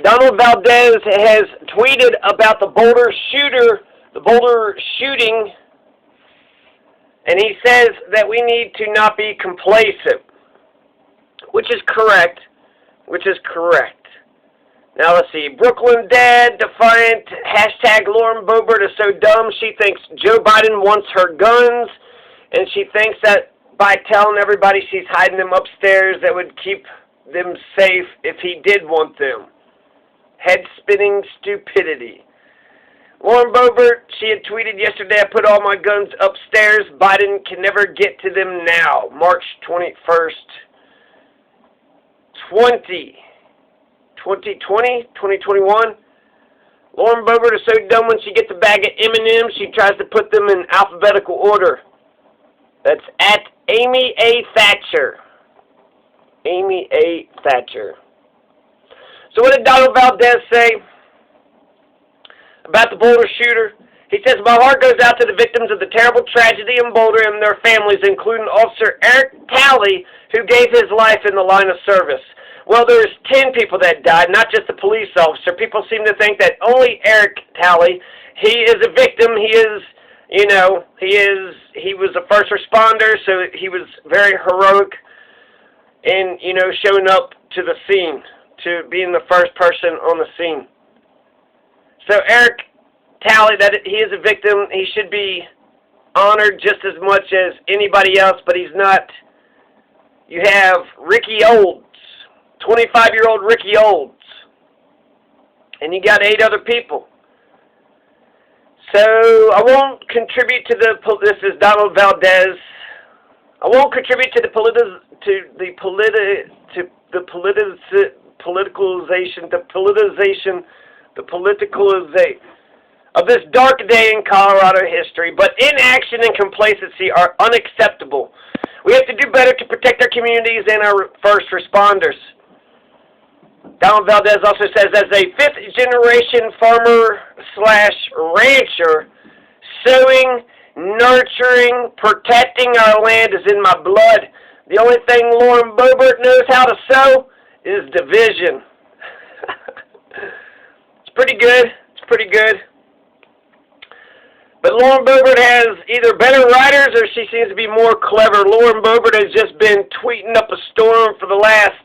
Donald Valdez has tweeted about the Boulder shooting, and he says that we need to not be complacent, which is correct. Now let's see. Brooklyn Dad, defiant, hashtag Lauren Boebert is so dumb. She thinks Joe Biden wants her guns, and she thinks that by telling everybody she's hiding them upstairs, that would keep them safe if he did want them. Head-spinning stupidity. Lauren Boebert, she had tweeted yesterday, I put all my guns upstairs. Biden can never get to them now. March 21st, 2021. Lauren Boebert is so dumb when she gets a bag of M&Ms, she tries to put them in alphabetical order. That's at Amy A. Thatcher. Amy A. Thatcher. So what did Donald Valdez say about the Boulder shooter? He says, my heart goes out to the victims of the terrible tragedy in Boulder and their families, including Officer Eric Talley, who gave his life in the line of service. Well, there's 10 people that died, not just the police officer. People seem to think that only Eric Talley, he is a victim. He is, he was a first responder, so he was very heroic in, showing up to the scene, to being the first person on the scene. So Eric Talley, that he is a victim, he should be honored just as much as anybody else, but he's not. You have Ricky Olds, 25-year-old Ricky Olds, and you got 8 other people. So I won't contribute to this is Donald Valdez. I won't contribute to the politicalization of this dark day in Colorado history, but inaction and complacency are unacceptable. We have to do better to protect our communities and our first responders. Donald Valdez also says, as a fifth-generation farmer/rancher, sowing, nurturing, protecting our land is in my blood. The only thing Lauren Boebert knows how to sow is division. It's pretty good. But Lauren Boebert has either better writers or she seems to be more clever. Lauren Boebert has just been tweeting up a storm for the last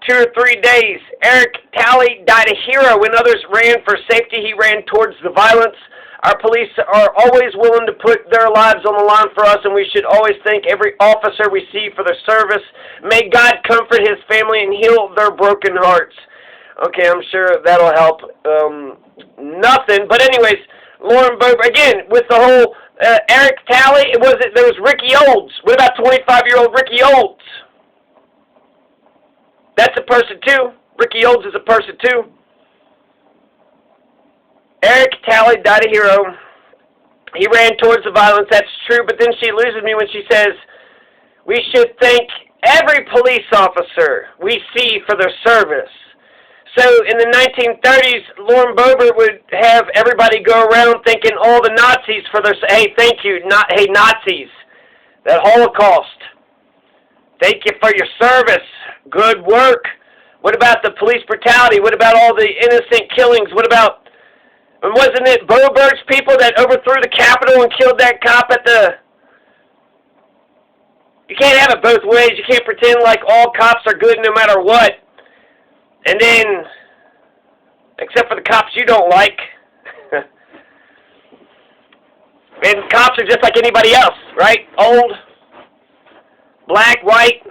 2 or 3 days. Eric Talley died a hero. When others ran for safety, he ran towards the violence. Our police are always willing to put their lives on the line for us, and we should always thank every officer we see for their service. May God comfort his family and heal their broken hearts. Okay, I'm sure that'll help. Nothing. But anyways, Lauren Boebert, again, with the whole Eric Talley, there was Ricky Olds. What about 25-year-old Ricky Olds? That's a person too. Ricky Olds is a person too. Eric Talley died a hero. He ran towards the violence, that's true, but then she loses me when she says, we should thank every police officer we see for their service. So in the 1930s, Lauren Boebert would have everybody go around thanking all the Nazis for their, hey, thank you, hey, Nazis, that Holocaust. Thank you for your service. Good work. What about the police brutality? What about all the innocent killings? What about, wasn't it Boebert's people that overthrew the Capitol and killed that cop at the... You can't have it both ways. You can't pretend like all cops are good no matter what. And then, except for the cops you don't like. And cops are just like anybody else, right? Old, black, white,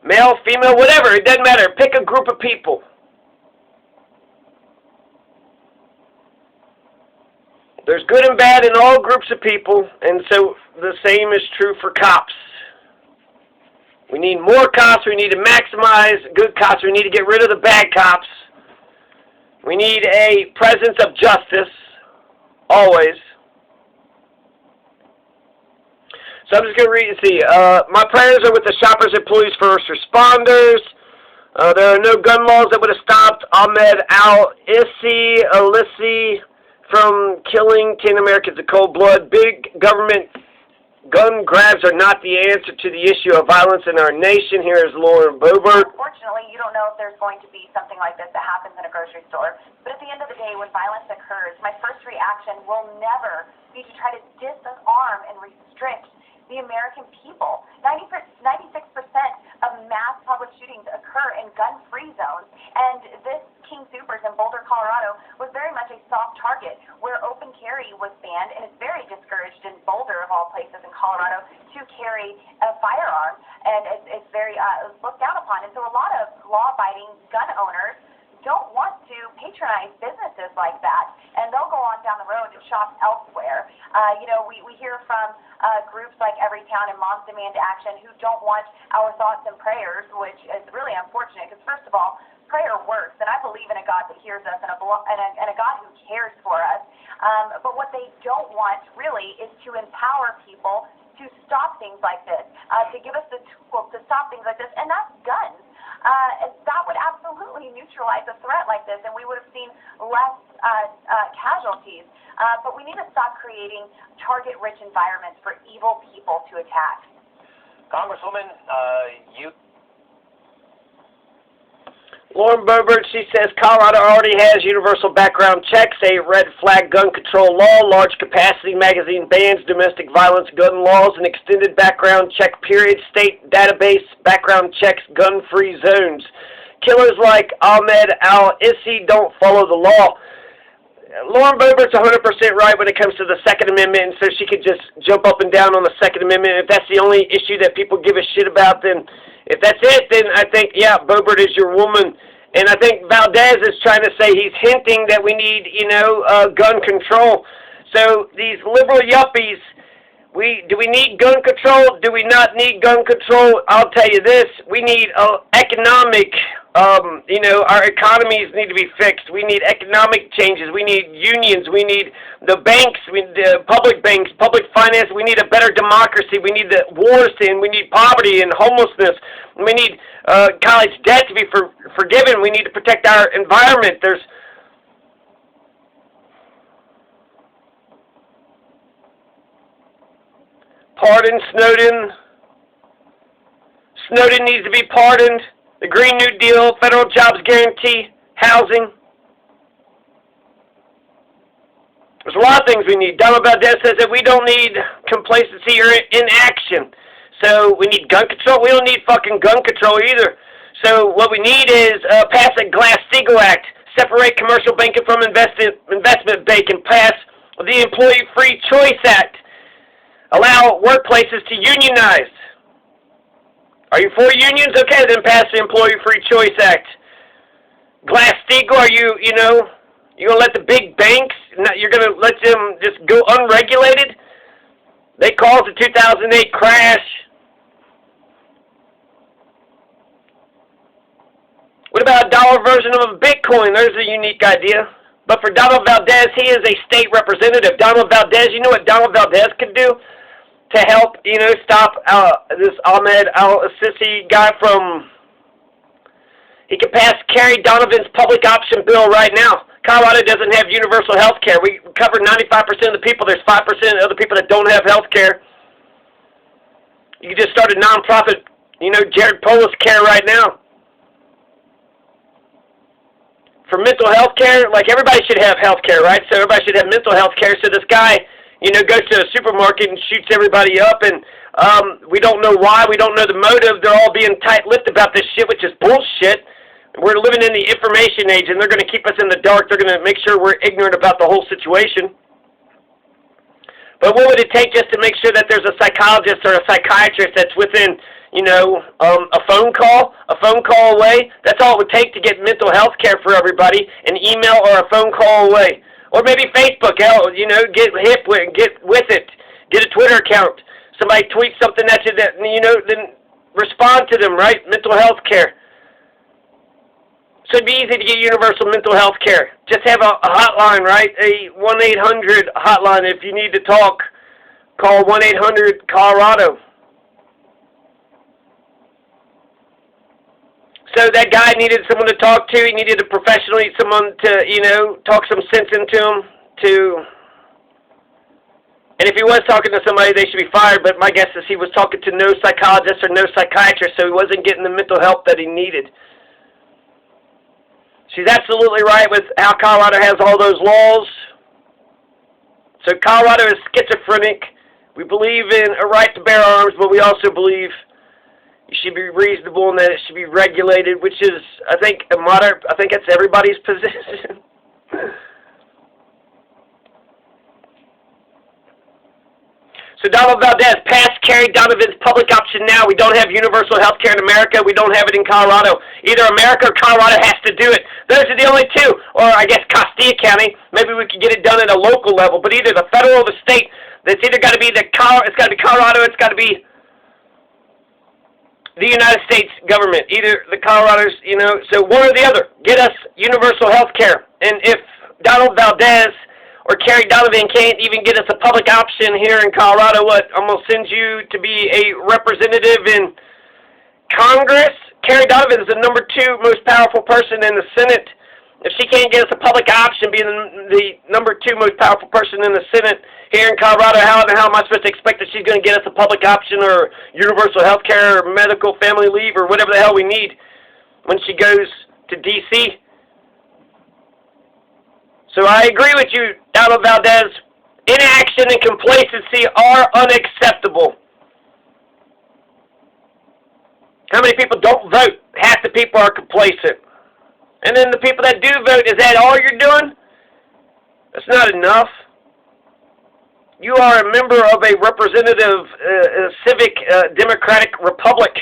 male, female, whatever. It doesn't matter. Pick a group of people. There's good and bad in all groups of people, and so the same is true for cops. We need more cops. We need to maximize good cops. We need to get rid of the bad cops. We need a presence of justice, always. So I'm just going to read and see. My prayers are with the shoppers and police first responders. There are no gun laws that would have stopped Ahmed al-Alissi from killing 10 Americans in cold blood. Big government gun grabs are not the answer to the issue of violence in our nation. Here is Lauren Boebert. Unfortunately, you don't know know if there's going to be something like this that happens in a grocery store. But at the end of the day, when violence occurs, my first reaction will never be to try to disarm and restrict the American people. 96% of mass public shootings occur in gun-free zones, and this King Soopers in Boulder, Colorado, was very much a soft target where open carry was banned, and it's very discouraged in Boulder, of all places in Colorado, to carry a firearm, and it's very looked down upon. And so a lot of law-abiding gun owners don't want to patronize businesses like that, and they'll go on down the road and shop elsewhere. We hear from groups like Everytown and Moms Demand Action who don't want our thoughts and prayers, which is really unfortunate because, first of all, prayer works, and I believe in a God that hears us and a God who cares for us. But what they don't want, really, is to empower people to stop things like this, to give us the tools to stop things like this, and that's guns. That would absolutely neutralize a threat like this, and we would have seen less casualties. But we need to stop creating target-rich environments for evil people to attack. Congresswoman, Lauren Boebert, she says Colorado already has universal background checks, a red flag gun control law, large capacity magazine bans, domestic violence gun laws, an extended background check period, state database background checks, gun-free zones. Killers like Ahmed al-Issi don't follow the law. Lauren Boebert's 100% right when it comes to the Second Amendment, and so she could just jump up and down on the Second Amendment. If that's the only issue that people give a shit about, then if that's it, then I think, yeah, Boebert is your woman. And I think Valdez is trying to say, he's hinting that we need, gun control. So these liberal yuppies, do we need gun control? Do we not need gun control? I'll tell you this, we need economic, our economies need to be fixed. We need economic changes. We need unions. We need the banks, the public banks, public finance. We need a better democracy. We need the wars to end. We need poverty and homelessness. We need college debt to be forgiven. We need to protect our environment. There's pardon Snowden. Snowden needs to be pardoned. The Green New Deal, federal jobs guarantee, housing. There's a lot of things we need. Donald Valdez says that we don't need complacency or inaction. So we need gun control. We don't need fucking gun control either. So what we need is pass a Glass-Steagall Act, separate commercial banking from investment banking, pass the Employee Free Choice Act, allow workplaces to unionize. Are you for unions? Okay, then pass the Employee Free Choice Act. Glass-Steagall, are you going to let the big banks, you're going to let them just go unregulated? They caused the 2008 crash. What about a dollar version of a Bitcoin? There's a unique idea. But for Donald Valdez, he is a state representative. Donald Valdez, you know what Donald Valdez could do to help, stop this Ahmed al-Sisi guy from... He could pass Kerry Donovan's public option bill right now. Colorado doesn't have universal health care. We cover 95% of the people. There's 5% of the people that don't have health care. You could just start a nonprofit, Jared Polis Care right now. For mental health care, like everybody should have health care, right? So everybody should have mental health care. So this guy, goes to a supermarket and shoots everybody up, and we don't know why. We don't know the motive. They're all being tight-lipped about this shit, which is bullshit. We're living in the information age, and they're going to keep us in the dark. They're going to make sure we're ignorant about the whole situation. But what would it take just to make sure that there's a psychologist or a psychiatrist that's within, a phone call away? That's all it would take to get mental health care for everybody, an email or a phone call away. Or maybe Facebook, get hip with it. Get a Twitter account. Somebody tweets something at you that, then respond to them, right? Mental health care. So it'd be easy to get universal mental health care. Just have a hotline, right? A 1-800 hotline. If you need to talk, call 1-800-COLORADO. So that guy needed someone to talk to. He needed a professional, someone to, talk some sense into him. And if he was talking to somebody, they should be fired. But my guess is he was talking to no psychologist or no psychiatrist, so he wasn't getting the mental help that he needed. She's absolutely right with how Colorado has all those laws. So Colorado is schizophrenic. We believe in a right to bear arms, but we also believe it should be reasonable and that it should be regulated, which is, I think, I think that's everybody's position. So Donald Valdez passed Kerry Donovan's public option now. We don't have universal health care in America. We don't have it in Colorado. Either America or Colorado has to do it. Those are the only two. Or I guess Castilla County. Maybe we could get it done at a local level. But either the federal or the state. That's either got to be it's got to be Colorado. It's got to be the United States government. Either the Colorados, so one or the other. Get us universal health care. And if Donald Valdez or Kerry Donovan can't even get us a public option here in Colorado, I'm going to send you to be a representative in Congress? Kerry Donovan is the #2 most powerful person in the Senate. If she can't get us a public option being the #2 most powerful person in the Senate here in Colorado, how am I supposed to expect that she's going to get us a public option or universal health care or medical family leave or whatever the hell we need when she goes to D.C.? So I agree with you, Donald Valdez. Inaction and complacency are unacceptable. How many people don't vote? Half the people are complacent. And then the people that do vote, is that all you're doing? That's not enough. You are a member of a representative, civic, democratic republic.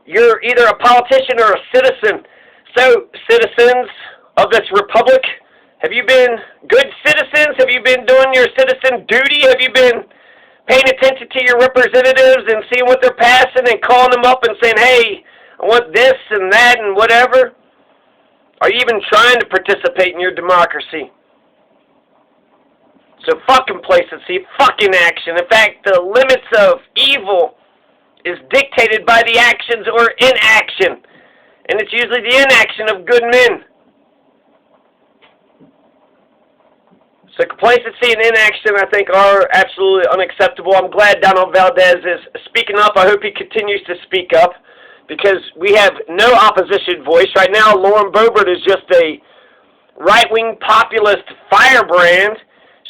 You're either a politician or a citizen. So, citizens of this republic, have you been good citizens? Have you been doing your citizen duty? Have you been paying attention to your representatives and seeing what they're passing and calling them up and saying, hey, I want this and that and whatever? Are you even trying to participate in your democracy? So fuck complacency, fuck inaction. In fact, the limits of evil is dictated by the actions or inaction. And it's usually the inaction of good men. So complacency and inaction, I think, are absolutely unacceptable. I'm glad Donald Valdez is speaking up. I hope he continues to speak up because we have no opposition voice. Right now, Lauren Boebert is just a right-wing populist firebrand.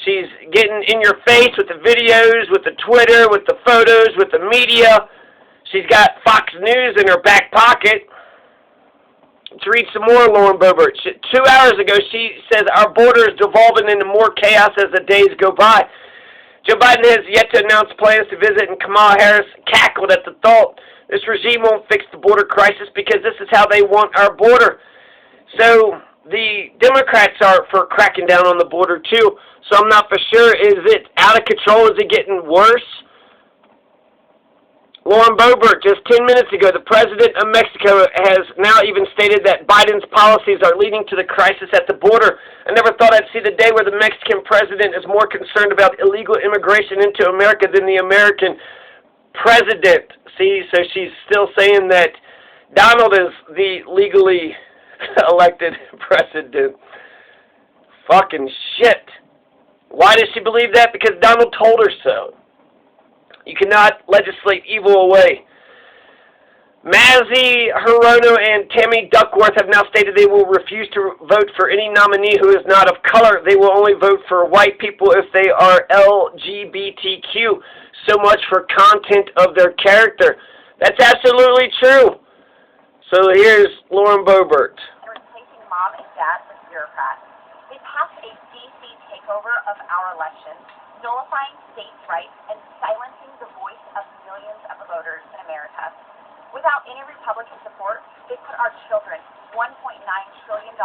She's getting in your face with the videos, with the Twitter, with the photos, with the media. She's got Fox News in her back pocket. To read some more, Lauren Boebert. 2 hours ago, she says our border is devolving into more chaos as the days go by. Joe Biden has yet to announce plans to visit, and Kamala Harris cackled at the thought. This regime won't fix the border crisis because this is how they want our border. So the Democrats are for cracking down on the border too. So I'm not for sure. Is it out of control? Is it getting worse? Lauren Boebert, just 10 minutes ago, the president of Mexico has now even stated that Biden's policies are leading to the crisis at the border. I never thought I'd see the day where the Mexican president is more concerned about illegal immigration into America than the American president. See, so she's still saying that Donald is the legally elected president. Fucking shit. Why does she believe that? Because Donald told her so. You cannot legislate evil away. Mazzy Hirono and Tammy Duckworth have now stated they will refuse to vote for any nominee who is not of color. They will only vote for white people if they are LGBTQ. So much for content of their character. That's absolutely true. So here's Lauren Boebert. Replacing mom and dad with bureaucrats. They passed a DC takeover of our elections, nullifying states' rights and silencing the voice of millions of voters in America. Without any Republican support, they put our children $1.9 trillion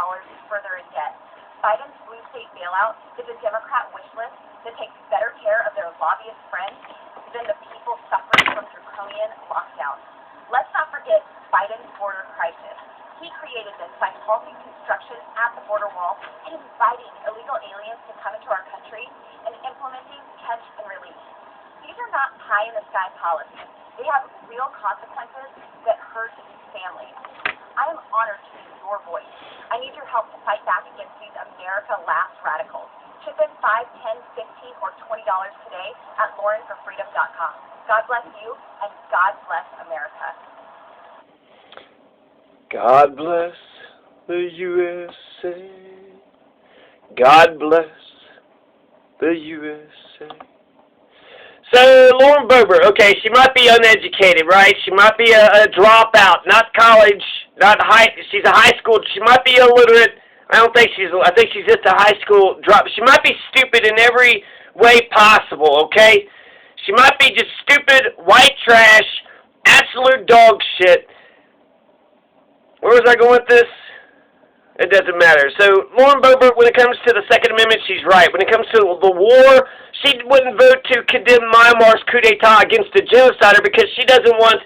further in debt. Biden's blue state bailout is a Democrat wish list that takes better care of their lobbyist friends than the people suffering from draconian lockdowns. Let's not forget Biden's border crisis. He created this by halting construction at the border wall and inviting illegal aliens to come into our country and implementing catch and release. These are not pie-in-the-sky policies. They have real consequences that hurt these families. I am honored to be your voice. I need your help to fight back against these America Last radicals. Chip in $5, $10, $15, or $20 today at laurenforfreedom.com. God bless you, and God bless America. God bless the USA. God bless the USA. So, Lauren Boebert, okay, she might be uneducated, right? She might be a dropout, not college, she's a high school, she might be illiterate. I think she's just a high school drop. She might be stupid in every way possible, okay? She might be just stupid, white trash, absolute dog shit. Where was I going with this? It doesn't matter. So, Lauren Boebert, when it comes to the Second Amendment, she's right. When it comes to the war, she wouldn't vote to condemn Myanmar's coup d'etat against a genocider because she doesn't want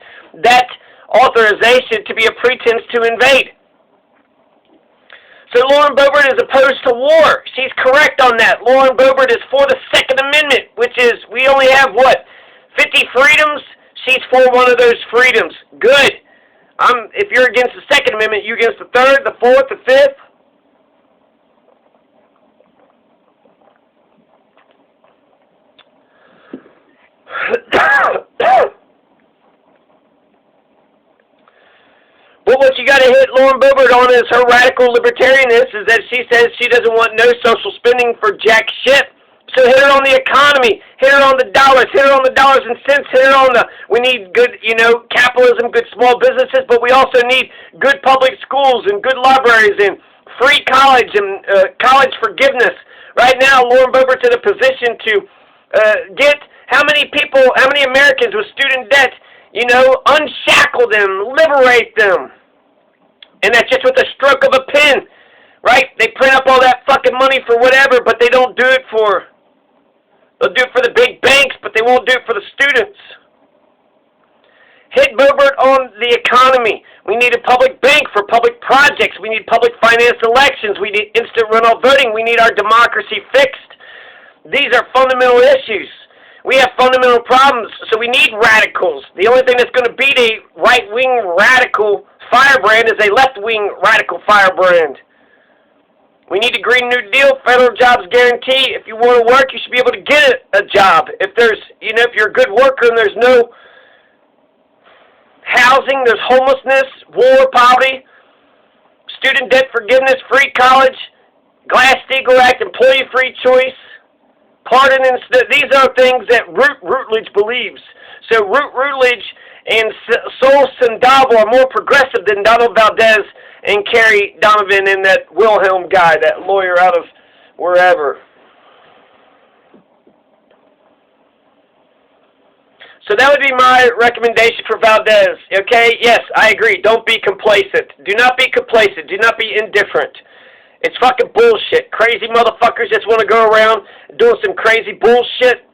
that authorization to be a pretense to invade. So Lauren Boebert is opposed to war. She's correct on that. Lauren Boebert is for the Second Amendment, which is, we only have, 50 freedoms? She's for one of those freedoms. Good. If you're against the Second Amendment, you against the Third, the Fourth, the Fifth? Well, what you got to hit Lauren Boebert on is her radical libertarianness, is that she says she doesn't want no social spending for jack shit. So hit her on the economy, hit her on the dollars, hit her on the dollars and cents, hit her on we need good, capitalism, good small businesses, but we also need good public schools and good libraries and free college and college forgiveness. Right now, Lauren Boebert's in a position to get how many Americans with student debt, unshackle them, liberate them. And that's just with a stroke of a pen, right? They print up all that fucking money for whatever, but they don't do it for... They'll do it for the big banks, but they won't do it for the students. Hit Boebert on the economy. We need a public bank for public projects. We need public financed elections. We need instant runoff voting. We need our democracy fixed. These are fundamental issues. We have fundamental problems, so we need radicals. The only thing that's going to beat a right-wing radical firebrand is a left-wing radical firebrand. We need a Green New Deal, federal jobs guarantee. If you want to work, you should be able to get a job. If there's, if you're a good worker and there's no housing, there's homelessness, war, poverty, student debt forgiveness, free college, Glass-Steagall Act, employee free choice, pardon, and these are things that Rutledge believes. So Rutledge and Sol Sandavo are more progressive than Donald Valdez and Kerry Donovan and that Wilhelm guy, that lawyer out of wherever. So that would be my recommendation for Valdez, okay? Yes, I agree. Don't be complacent. Do not be complacent. Do not be indifferent. It's fucking bullshit. Crazy motherfuckers just want to go around doing some crazy bullshit.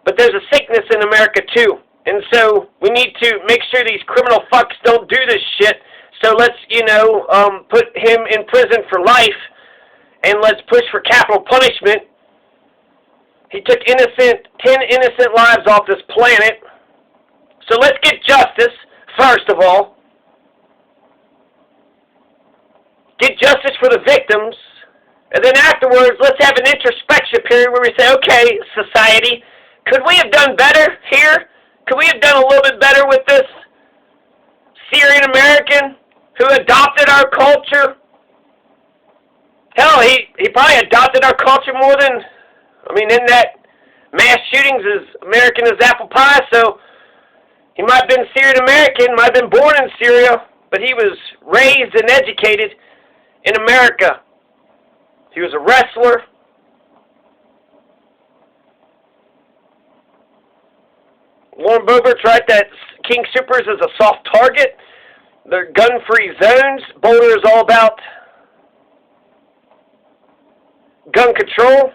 But there's a sickness in America, too. And so we need to make sure these criminal fucks don't do this shit. So let's, put him in prison for life, and let's push for capital punishment. He took 10 innocent lives off this planet. So let's get justice, first of all. Get justice for the victims. And then afterwards, let's have an introspection period where we say, okay, society, could we have done better here? Could we have done a little bit better with this Syrian American who adopted our culture? Hell, he probably adopted our culture more than, in that mass shootings as American as apple pie, so he might have been Syrian American, might have been born in Syria, but he was raised and educated in America. He was a wrestler. Lauren Boebert's right that King Soopers is a soft target. They're gun-free zones. Boulder is all about gun control.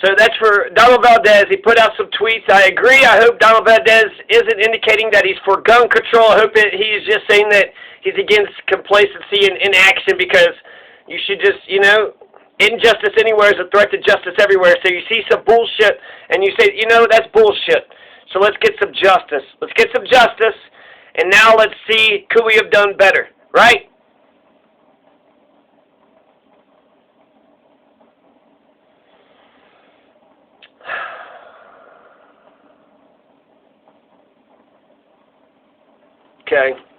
So that's for Donald Valdez. He put out some tweets. I agree. I hope Donald Valdez isn't indicating that he's for gun control. I hope he's just saying that he's against complacency and inaction, because you should just, injustice anywhere is a threat to justice everywhere. So you see some bullshit and you say, that's bullshit. So let's get some justice. Let's get some justice, and now let's see, could we have done better, right? Okay.